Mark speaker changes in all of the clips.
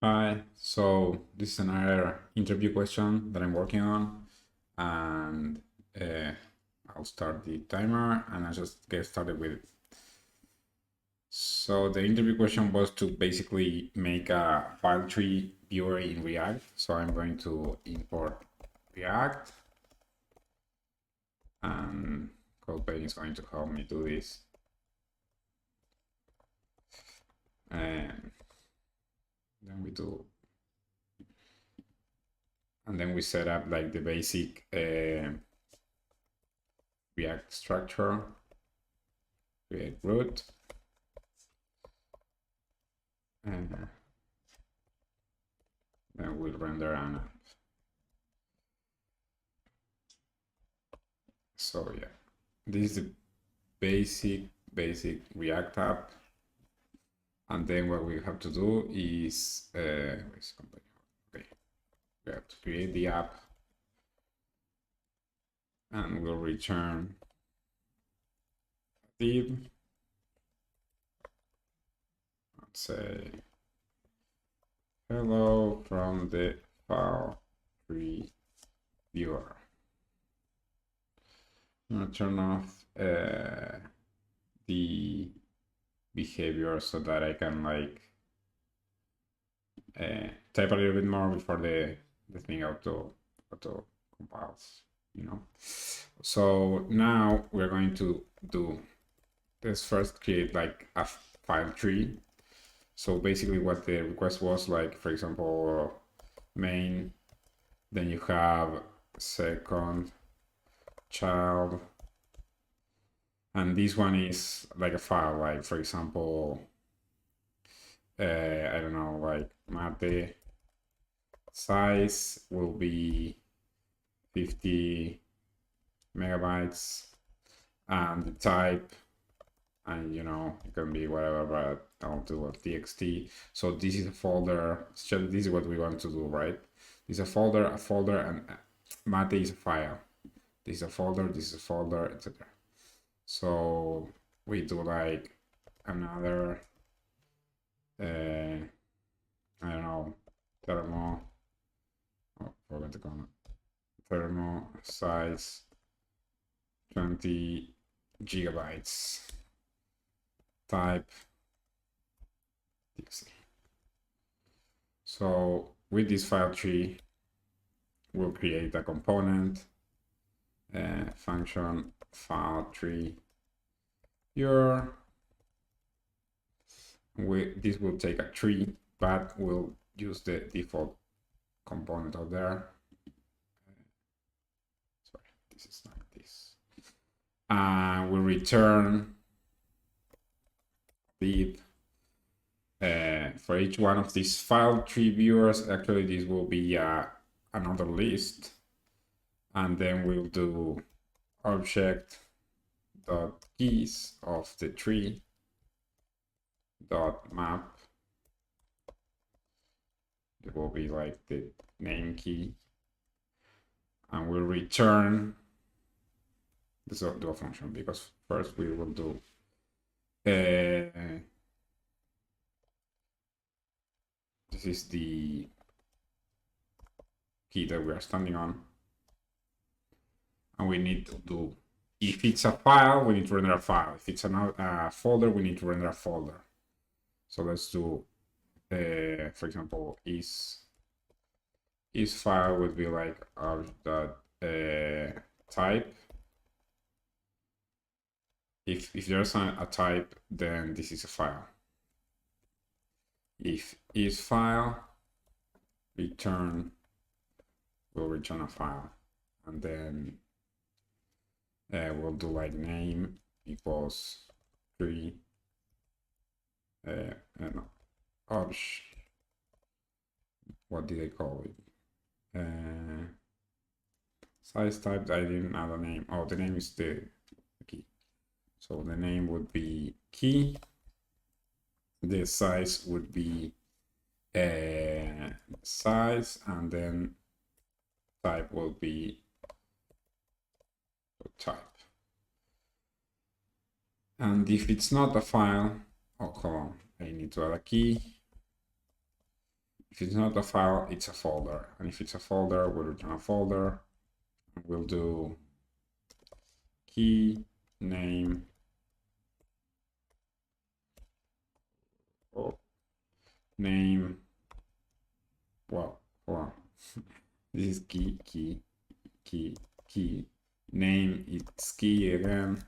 Speaker 1: Hi, so this is another interview question that I'm working on, and uh, I'll start the timer and I'll just get started with it. So the interview question was to basically make a file tree viewer in React. So I'm going to import React, and CodePen is going to help me do this. And then we do, and then we set up like the basic React structure, create root, and then we'll render an app. So yeah, this is the basic React app. And then what we have to do is, okay, we have to create the app and we'll return a div. Let's say, hello from the file tree viewer. I'm gonna turn off the behavior so that I can like type a little bit more before the thing auto compiles, you know. So now we're going to do this first, create like a file tree. So basically what the request was, like, for example, main, then you have second child, and this one is like a file, like for example, I don't know, like mate size will be 50 megabytes, and the type, and you know, it can be whatever, but I'll do a txt. So this is a folder. So this is what we want to do, right? This is a folder, and mate is a file. This is a folder, this is a folder, etc. So we do like another I don't know, thermo, oh, forgot the comment, thermo size 20 gigabytes, type txt. So with this file tree, we'll create a component, function file tree viewer. This will take a tree, but we'll use the default component out there. Sorry, this is not this. We'll return the for each one of these file tree viewers. Actually, this will be another list, and then we'll do object dot keys of the tree dot map. It will be like the name key, and we'll return this do a function, because first we will do this is the key that we are standing on, and we need to do, if it's a file, we need to render a file. If it's a folder, we need to render a folder. So let's do, for example, is file would be like type. If there's a type, then this is a file. If is file, return, will return a file, and then we'll do like name equals tree, and what did I call it? Size type, I didn't add a name. Oh, the name is the key. So the name would be key. The size would be size, and then type will be type. And if it's not a file, oh, hold on, I need to add a key. If it's not a file, it's a folder. And if it's a folder, we'll return a folder. We'll do key name name. Well, hold on. This is key name. It's key again,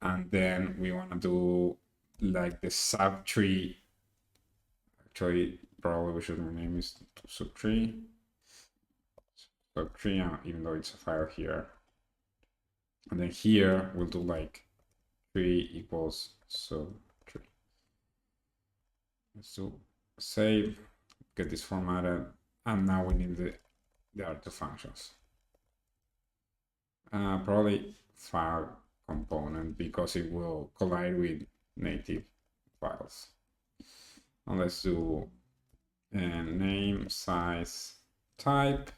Speaker 1: and then we want to do like the subtree. Actually, probably we should rename it to subtree. Subtree, even though it's a file here. And then here we'll do like tree equals subtree. Let's do save, get this formatted, and now we need the other two functions. Probably file component because it will collide with native files. And let's do name, size, type.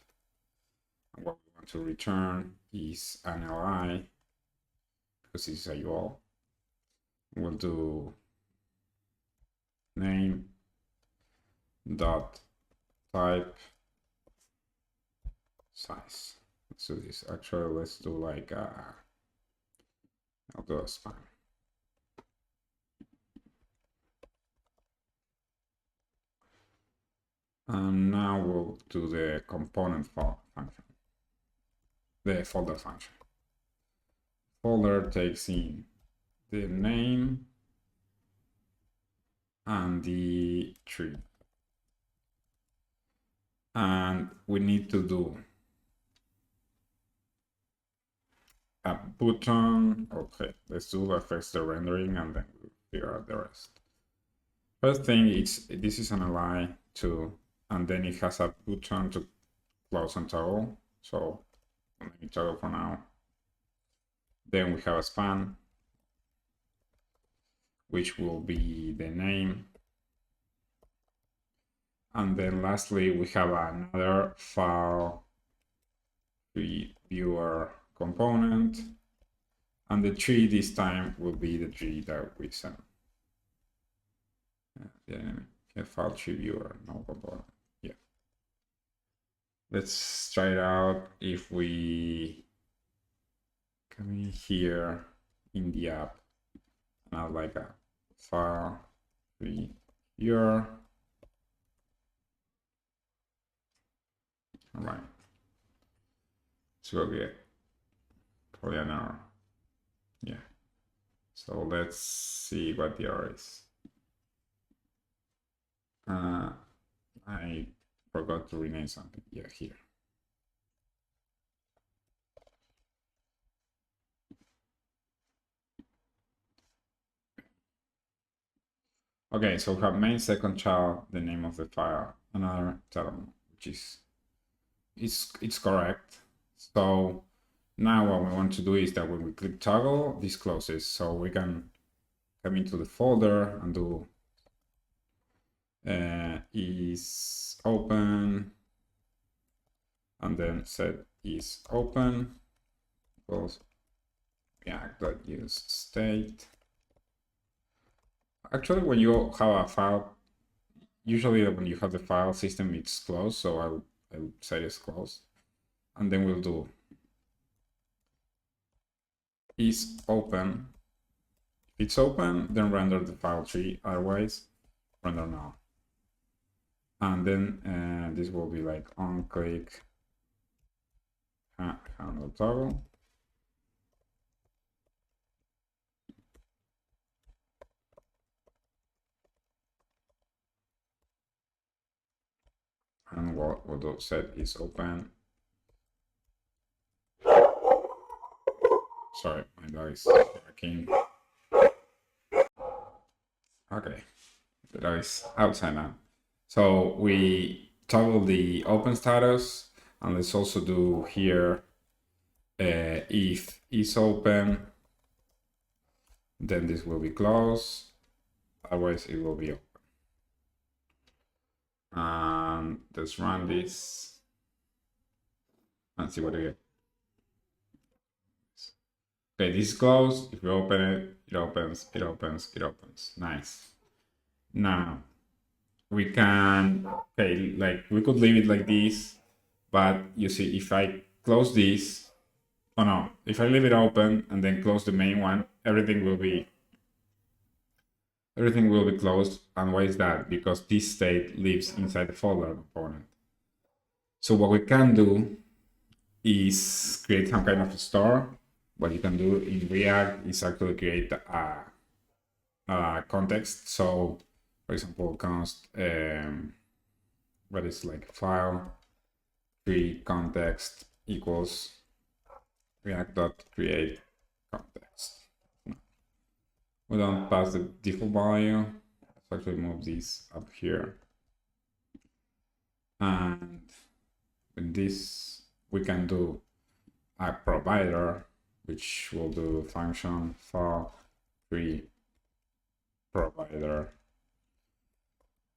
Speaker 1: And what we want to return is an li because it's a UL. We'll do name dot type size. Let's do this. Actually, let's do like I'll do a span. And now we'll do the component function, the folder function. Folder takes in the name and the tree. And we need to do a button. Okay, let's do first the rendering and then we'll figure out the rest. First thing, this is an li too, and then it has a button to close and toggle. So let me toggle for now. Then we have a span, which will be the name. And then lastly, we have another file viewer component. And the tree this time will be the tree that we sent. Then file tree viewer, no component. Yeah. Let's try it out. If we come in here in the app, and I'd like a file tree viewer. All right. So we'll get probably an error. Yeah. So let's see what the error is. I forgot to rename something. Yeah, here. Okay, so we have main second child, the name of the file, another term, which is it's correct. So now what we want to do is that when we click toggle, this closes. So we can come into the folder and do is open, and then set is open equals react.use state. Actually, when you have a file, usually when you have the file system, it's closed. So I would say it's closed, and then we'll do is open. If it's open, then render the file tree. Otherwise, render null. And then this will be like on click handle toggle. And what we'll do set is open. Sorry, my dog is barking. Okay, the dog is outside now. So we toggle the open status, and let's also do here if is open, then this will be closed, otherwise it will be open. And let's run this and see what we get. Okay, this is closed. If we open it, it opens, it opens, it opens. Nice. Now, we can, okay, like we could leave it like this, but you see, if I close this, oh no, if I leave it open and then close the main one, everything will be closed. And why is that? Because this state lives inside the folder component. So what we can do is create some kind of store. What you can do in React is actually create a context. So, for example, const what is like file tree context equals react.create context. We don't pass the default value. Let's actually move this up here. And with this, we can do a provider, which will do function file tree provider.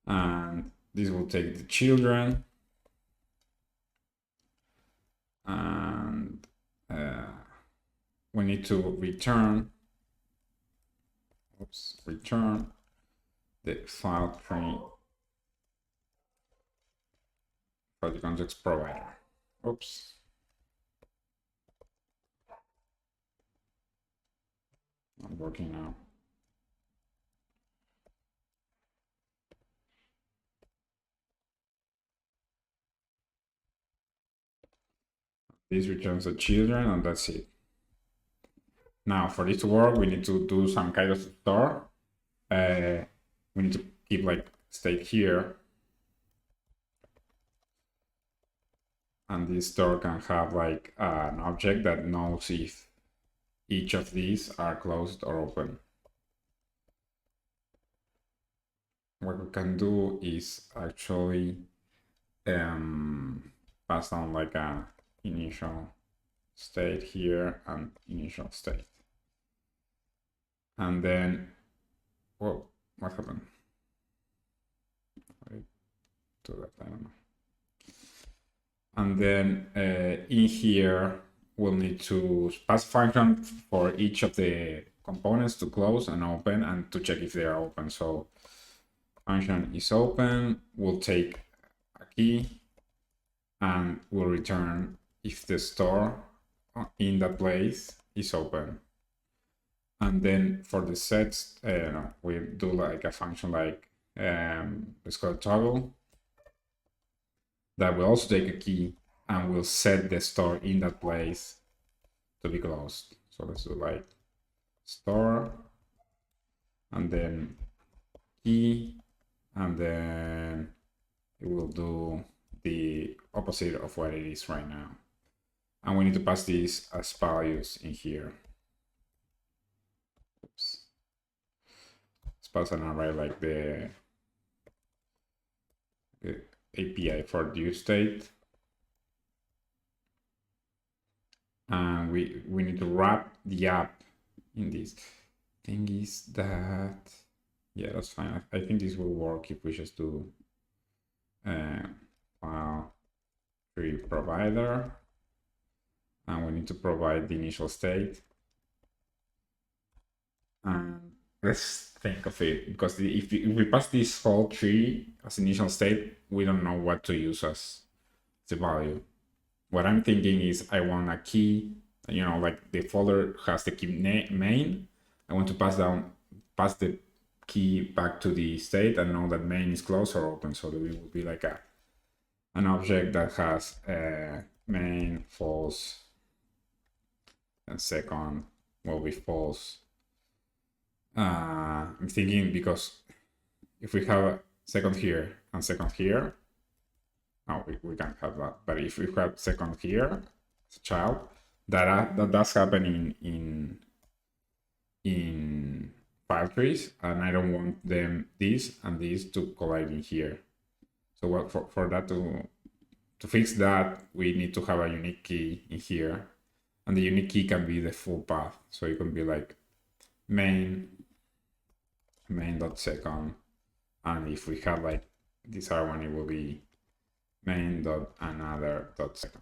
Speaker 1: And this will take the children. And we need to return the file tree for the context provider. Oops. Not working now. This returns the children, and that's it. Now, for this to work, we need to do some kind of store. We need to keep like state here. And this store can have like an object that knows if each of these are closed or open. What we can do is actually pass down like a initial state here and initial state. And then, whoa, what happened? I do that, I don't know. And then in here, we'll need to pass a function for each of the components to close and open and to check if they are open. So function is open, we'll take a key and we'll return if the store in that place is open. And then for the sets, we do like a function like, let's call it toggle, that will also take a key and will set the store in that place to be closed. So let's do like store and then key, and then it will do the opposite of what it is right now. And we need to pass this as values in here. Oops. Let's pass an array like the API for due state. And we need to wrap the app in this. Thing is that, yeah, that's fine. I think this will work if we just do file tree provider, and we need to provide the initial state. And let's think of it, because if we pass this whole tree as initial state, we don't know what to use as the value. What I'm thinking is I want a key, like the folder has the key main. I want to pass the key back to the state and know that main is closed or open. So it will be like an object that has main false and second will be false. I'm thinking because if we have a second here and second here, no, we can't have that. But if we have second here, as a child, that does happen in file trees, and I don't want this and this to collide in here. So what for that to fix that, we need to have a unique key in here, and the unique key can be the full path. So it can be like main.second, and if we have like this other one, it will be main.another.second.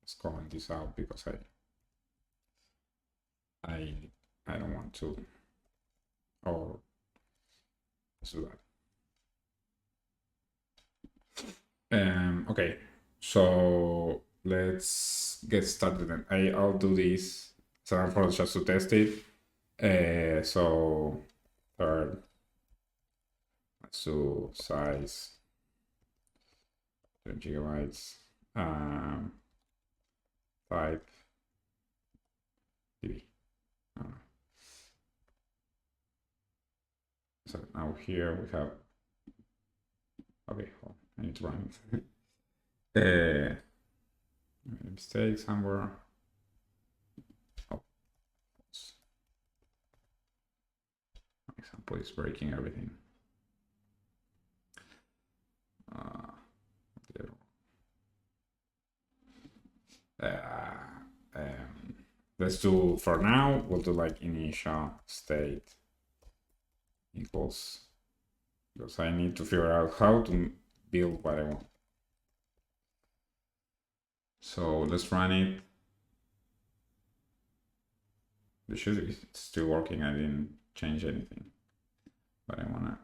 Speaker 1: Let's comment this out because I don't want to, or let's do that. Okay, so let's get started then. I'll do this several for just to test it. So third, let's do size 10 gigabytes. Type DB. So now here we have. Okay, hold on, I need to run it. Mistake somewhere. Oh, example is breaking everything. Let's do, for now, we'll do like initial state equals, because I need to figure out how to build what I want. So let's run it. This should be still working. I didn't change anything, but I wanna,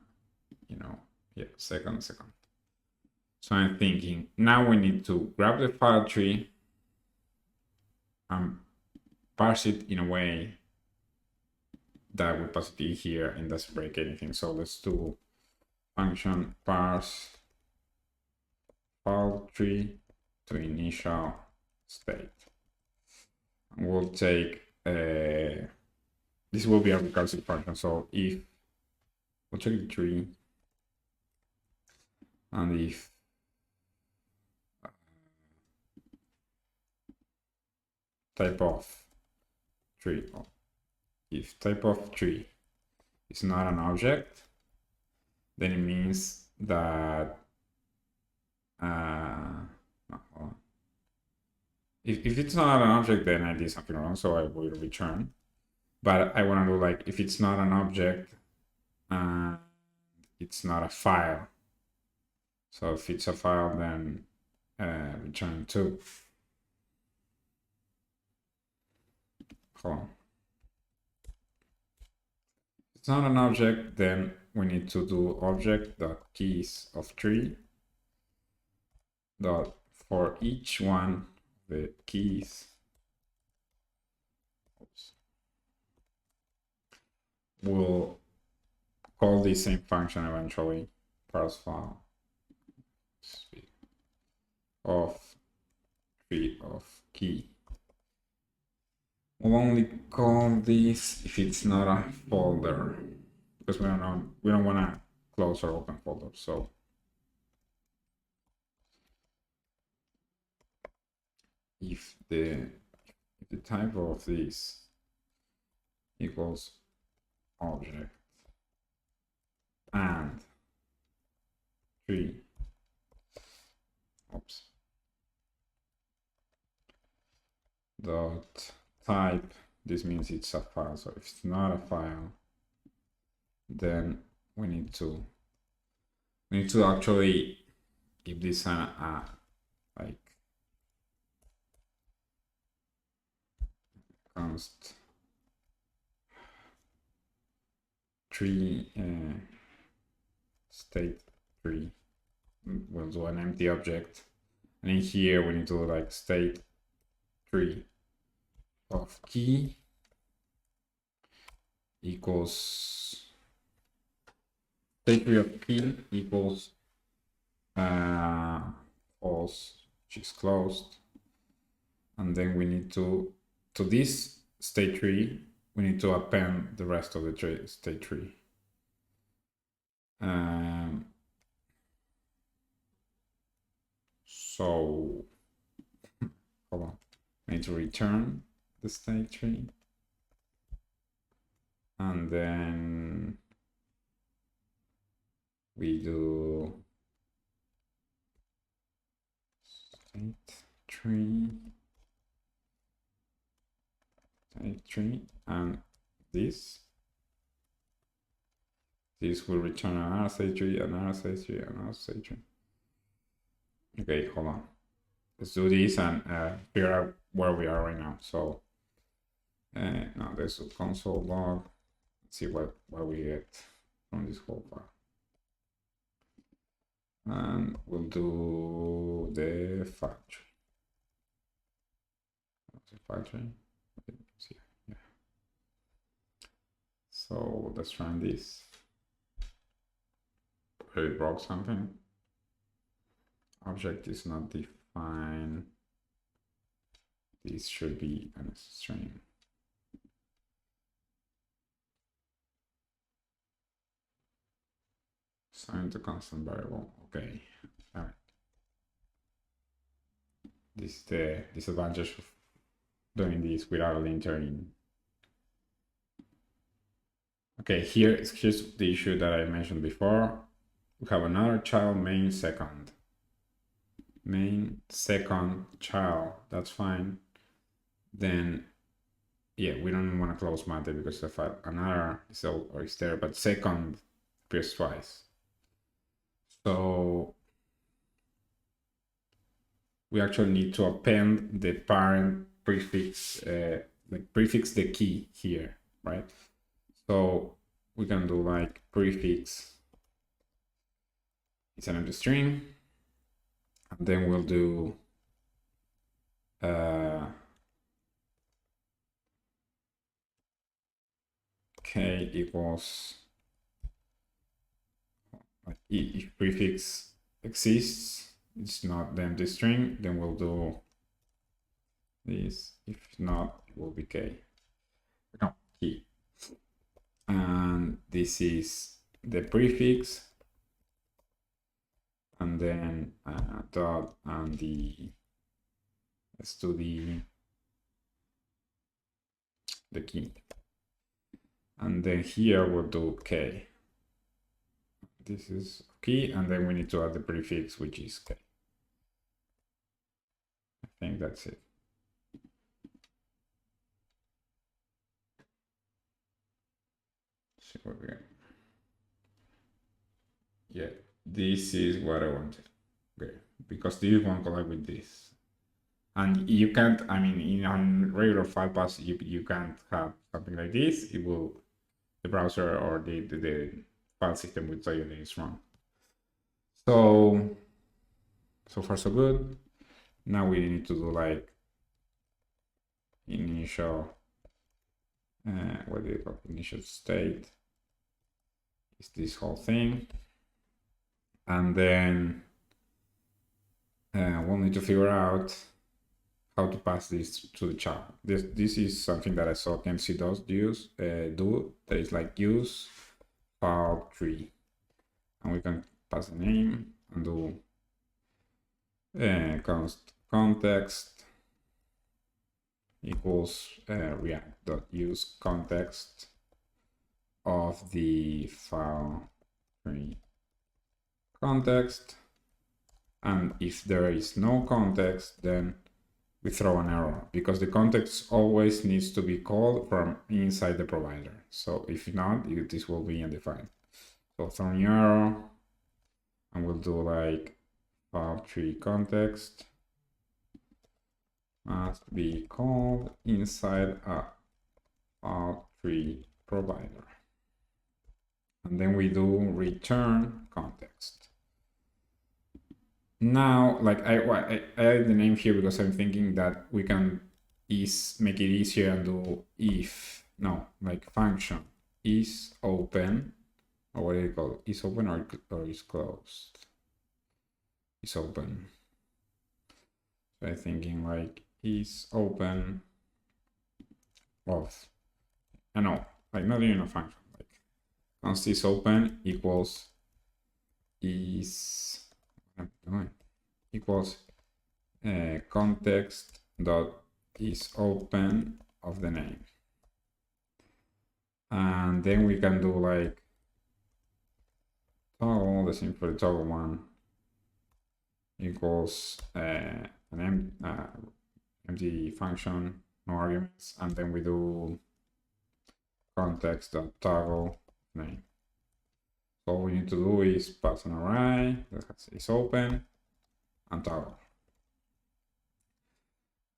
Speaker 1: yeah, second. So I'm thinking now we need to grab the file tree and parse it in a way that we pass it here and doesn't break anything. So let's do function parse file tree to initial state. And we'll take this will be a recursive function. So if we'll check the tree, and if type of tree, if type of tree is not an object, then it means that if it's not an object, then I did something wrong, so I will return. But I want to do like, if it's not an object, it's not a file. So if it's a file, then return 2. Hold on. If it's not an object, then we need to do object.keys of tree dot for each one of the keys. We'll call the same function eventually, parse file of tree of key. We'll only call this if it's not a folder, because we don't want to close or open folders. So if the type of this equals object and tree, dot type, this means it's a file. So if it's not a file, then we need to actually give this a like const tree state tree. We'll do an empty object, and in here we need to do like state tree of key equals state tree of key equals false, which is closed, and then we need to this state tree we need to append the rest of the state tree. So hold on, I need to return the state tree, and then we do state tree, and this will return another state tree, another state tree, another state tree. Okay, hold on. Let's do this and figure out where we are right now. So now there's a console log. Let's see what we get from this whole file. and we'll do the factory. Factory. Yeah. So let's run this. It broke something. Object is not defined. This should be a string. Assign to constant variable. Okay. All right. This is the disadvantage of doing this without a linter in. Okay, here's the issue that I mentioned before. We have another child main second. Main second child, that's fine. Then, yeah, we don't want to close matter because of another is there, but second appears twice. So we actually need to append the parent prefix, like prefix the key here, right? So we can do like prefix is an empty string, and then we'll do k equals, like if prefix exists, it's not the empty string, then we'll do this. If not, it will be k. No, key. And this is the prefix, and then dot and the, let's do the key, and then here we'll do k. This is key, and then we need to add the prefix, which is k. I think that's it. See what we got. Yeah, this is what I wanted. Okay, because this won't collide with this. And you can't, I mean, in a regular file path, you can't have something like this. It will, the browser or the file system will tell you that it's wrong. So far so good. Now we need to do like initial, what do you call it? Initial state is this whole thing. And then we'll need to figure out how to pass this to the child. This is something that I saw KMC does do. That is like use file tree, and we can pass the name and do context equals react.use context of the file tree context, and if there is no context, then we throw an error, because the context always needs to be called from inside the provider. So if not, this will be undefined. So throw an error, and we'll do like file tree context must be called inside a file tree provider. And then we do return context. Now, like I added the name here because I'm thinking that we can make it easier and do like function is open, or what do you call it? Is open or is closed? Is open. So I'm thinking like is open of, I know, like not even a function, like const is open equals is, what I'm doing, equals context dot is open of the name. And then we can do like toggle, the same for the toggle one, equals an empty function, no arguments, and then we do context dot toggle name. So all we need to do is pass an array that is open and toggle.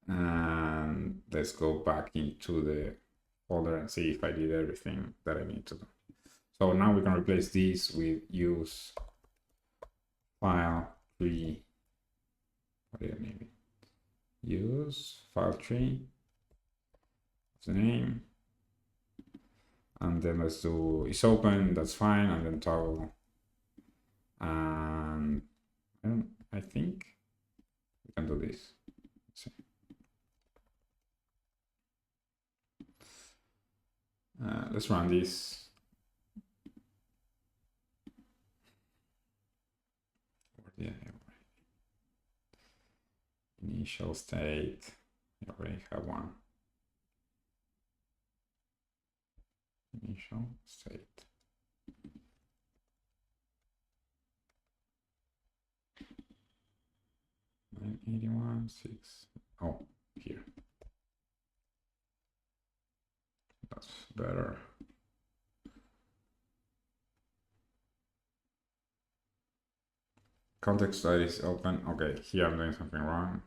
Speaker 1: And let's go back into the folder and see if I did everything that I need to do. So now we can replace this with use file tree. What do you name it? Use file tree. The name. And then let's do is open, that's fine, and then toggle. And I think we can do this. Let's run this. Yeah, initial state. I already have one. Initial state. $981.6. Oh, here. That's better. Context that is open. Okay, here I'm doing something wrong.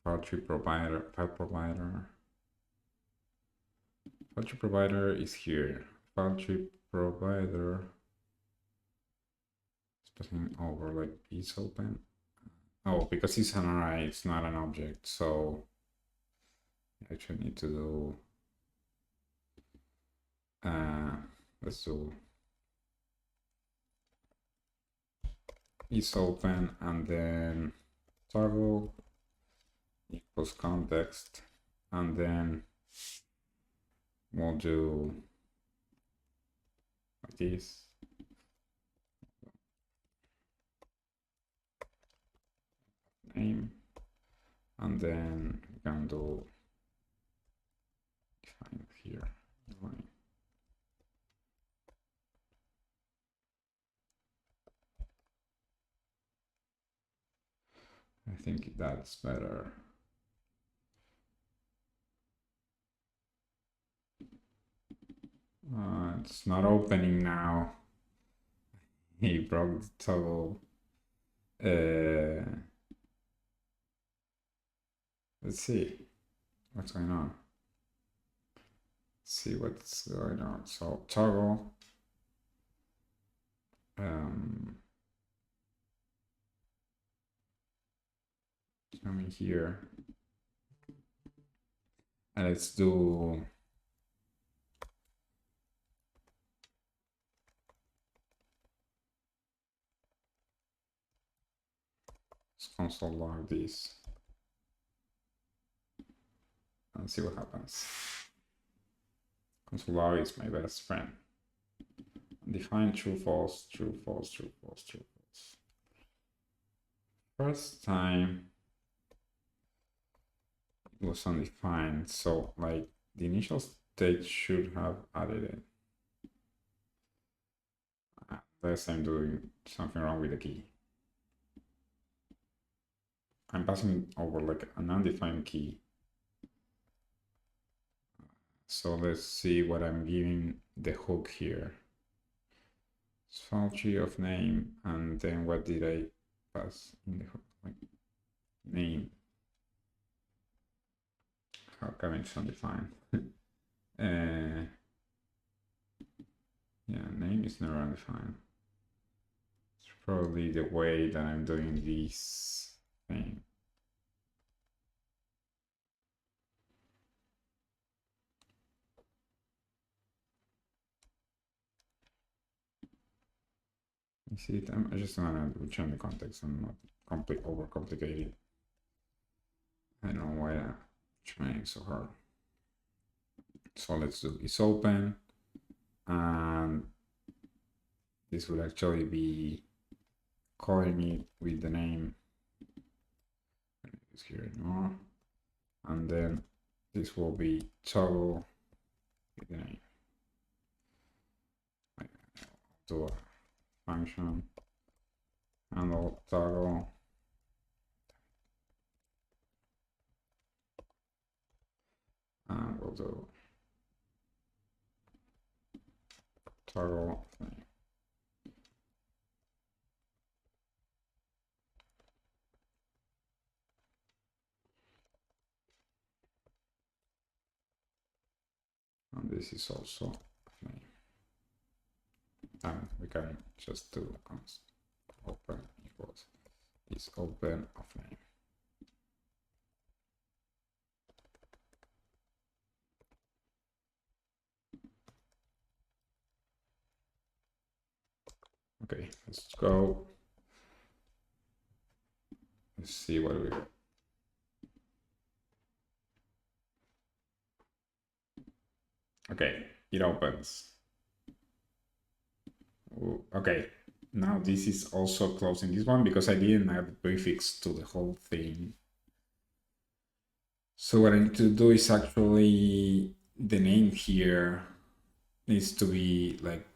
Speaker 1: File tree provider, file provider. File tree provider is here. File tree provider is passing over like is open. Oh, because it's an array, it's not an object. So I actually need to do let's do is open and then toggle equals context, and then we'll do like this. Name, and then we can do define here line. I think that's better. It's not opening now. He broke the toggle. Let's see what's going on. Let's see what's going on. So toggle. Coming here. And let's do console log this and see what happens. Console log is my best friend. Define true, false, true, false, true, false, true, false. First time it was undefined, so like the initial state should have added it. Unless I'm doing something wrong with the key. I'm passing over like an undefined key. So let's see what I'm giving the hook here. File tree of name, and then what did I pass in the hook? Like name. How come it's undefined? Yeah, name is never undefined. It's probably the way that I'm doing this thing. You see it? I just want to return the context and not overcomplicate it. I don't know why I'm trying so hard. So let's do is open, and this will actually be calling it with the name. It's here more, and then this will be toggle with the name. Do a function handle toggle. And we'll do toggle thing. And this is also name. And we can just do const open equals is open of name. Okay, let's go. Let's see what we got. Okay, it opens. Ooh, okay, now this is also closing this one because I didn't add the prefix to the whole thing. So what I need to do is actually the name here needs to be like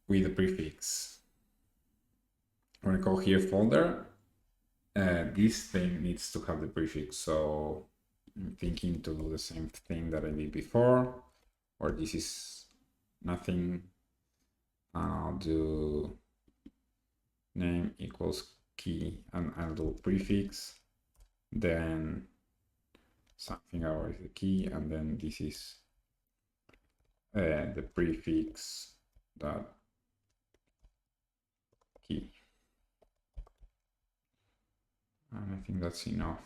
Speaker 1: with the prefix. When I call here folder, this thing needs to have the prefix. So I'm thinking to do the same thing that I did before, or this is nothing. I'll do name equals key and I'll do prefix, then something else is the key, and then this is the prefix dot key. And I think that's enough.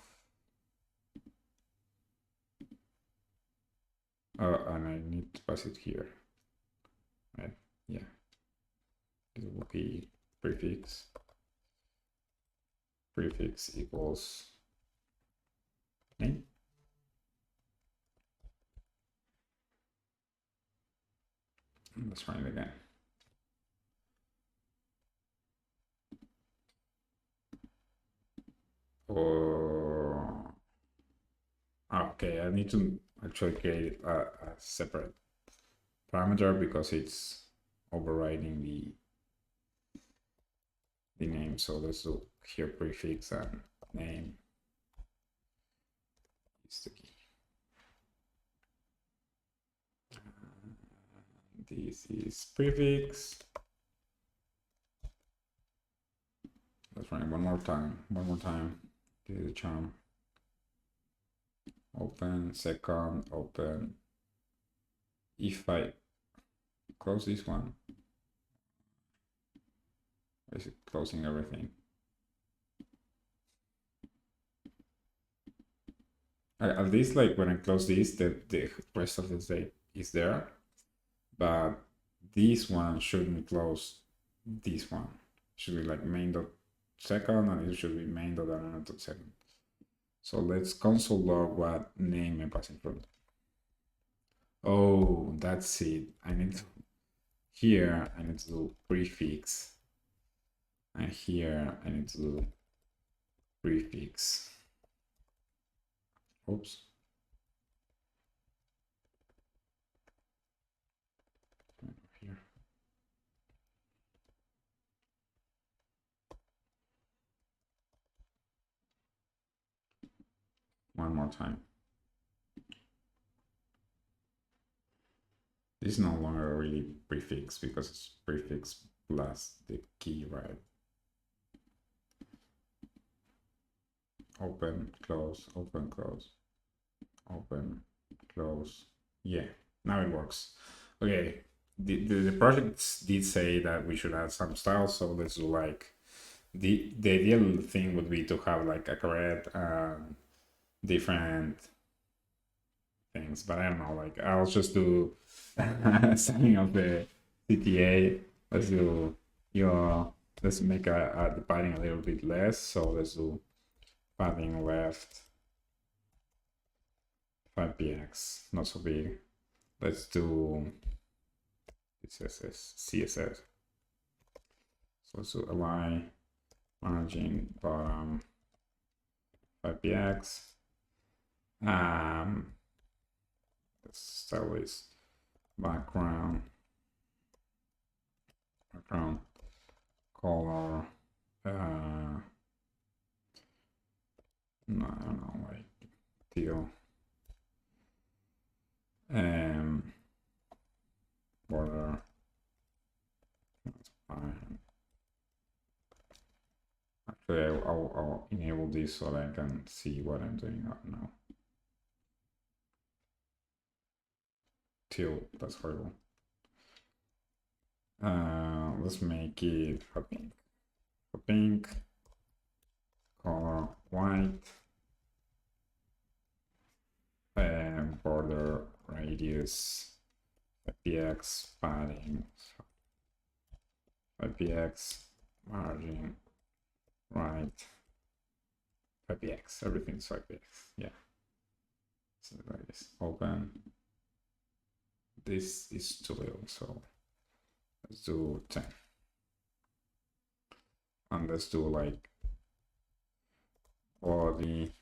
Speaker 1: Oh, and I need to pass it here, right? Yeah, it will be prefix equals name. Let's try it again. Or okay, I need to actually create a separate parameter because it's overriding the name. So let's do here prefix and name is the key. This is prefix. Let's run it one more time. This is the charm. Open, second, open. If I close this one, is it closing everything? At least like when I close this, the rest of the state is there, but this one shouldn't close this one. It should be like main dot second, and it should be main dot and dot second. So let's console log what name I'm passing through. Oh, that's it. I need to here I need to do prefix, and here I need to do prefix. Oops. Here. One more time. This is no longer really prefix because it's prefix plus the key, right? Open, close, open, close, open, close. Yeah, now it works. Okay, the project did say that we should add some styles, so let's do like the ideal thing would be to have like a correct different things, but I don't know, like I'll just do signing of the CTA. Let's do let's make the padding a little bit less, so let's do padding left 5px, not so big. Let's do CSS. So let's do align margin bottom 5px. Let's start with background color. No, I don't know, like teal. Border. That's fine. Actually, I'll enable this so that I can see what I'm doing now. Teal, that's horrible. let's make it hot pink. Hot pink, color white, and border radius 5px, padding 5px, margin right 5px, everything's 5px. Yeah, so like this. Open. This is too little, so let's do 10. And let's do like body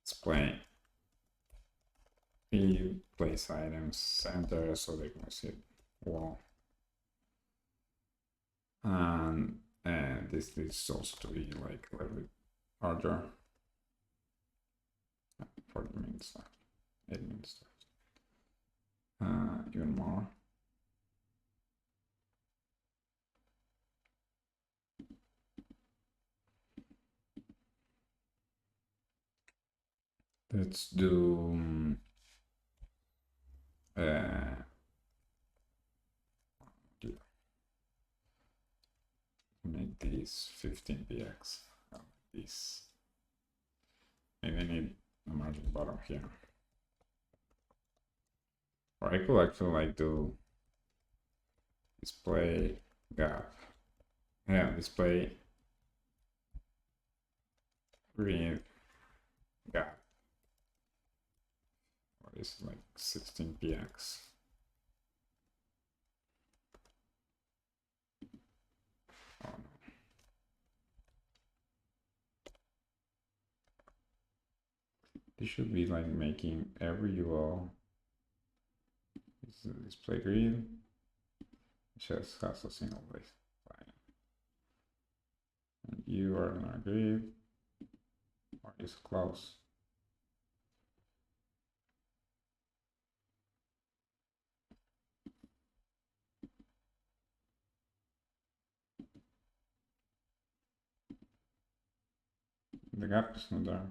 Speaker 1: display. Place items center so they can see it. Wall. And this needs also to be like a little bit larger. 40 minutes, 8 minutes. Even more. Let's do make these 15px. This maybe I need a margin bottom here. Or I could actually like do display gap. Yeah, display read gap. What is like 16px? Oh no. This should be like making every UL display grid. It just has a single place. And you are gonna grid or is close. The gap is not there.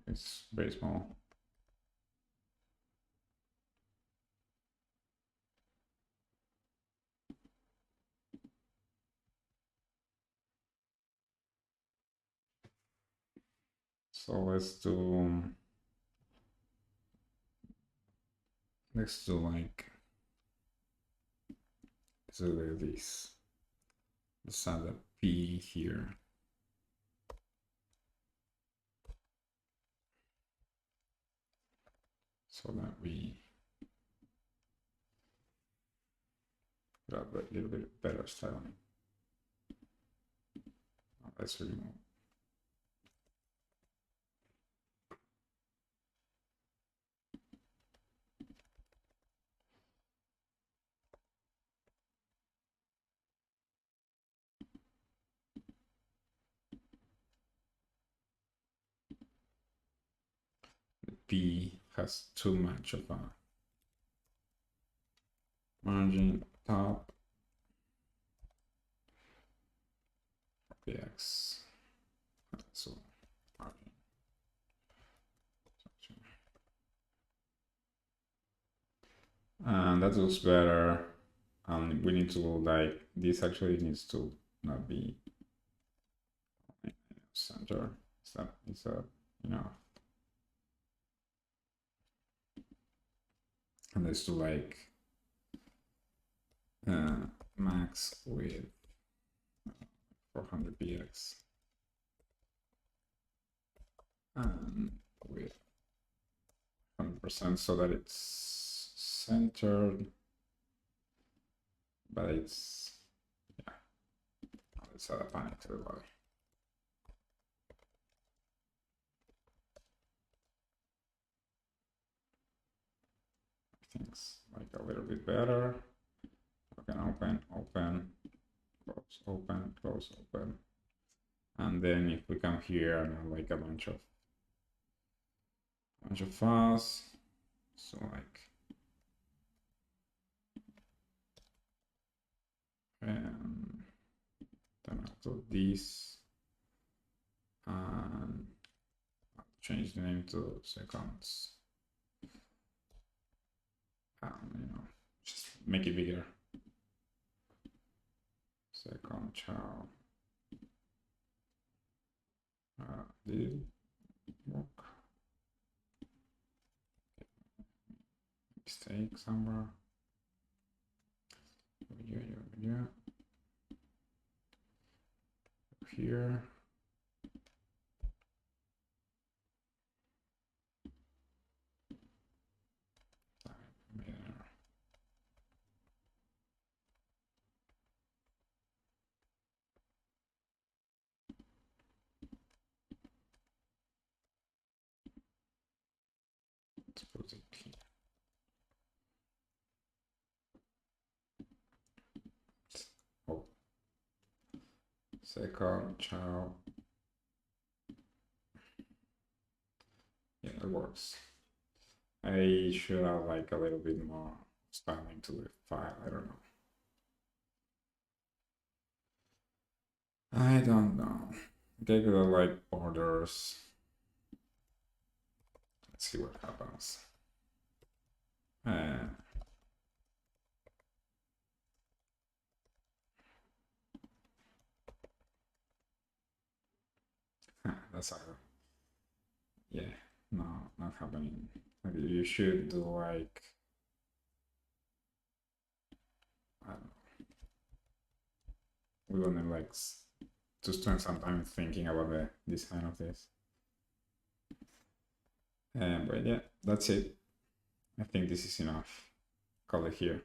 Speaker 1: It's very small. So let's do like this. Let's add a P here. So that we have a little bit better styling. Let's remove. The P has too much of a margin top. px. So margin. And that looks better. We need to like this actually needs to not be center. It's a and let's do like max with 400px and with 100% so that it's centered, but it's let's add a panic to the body. Things like a little bit better. We can open, close, open, close, open. And then if we come here and have like a bunch of files, so like then I'll do this and I'll change the name to seconds. Just make it bigger. Second child. Did it work? Mistake somewhere. Yeah. Here. Let's put it here. Oh. Second child. Yeah, it works. I should have like a little bit more styling to the file. I don't know. I don't know. They could have like borders. Let's see what happens. That's how. Yeah, no, not happening. Maybe you should do like, I don't know. We're gonna like to spend some time thinking about the design of this. But yeah, that's it. I think this is enough. Call it here.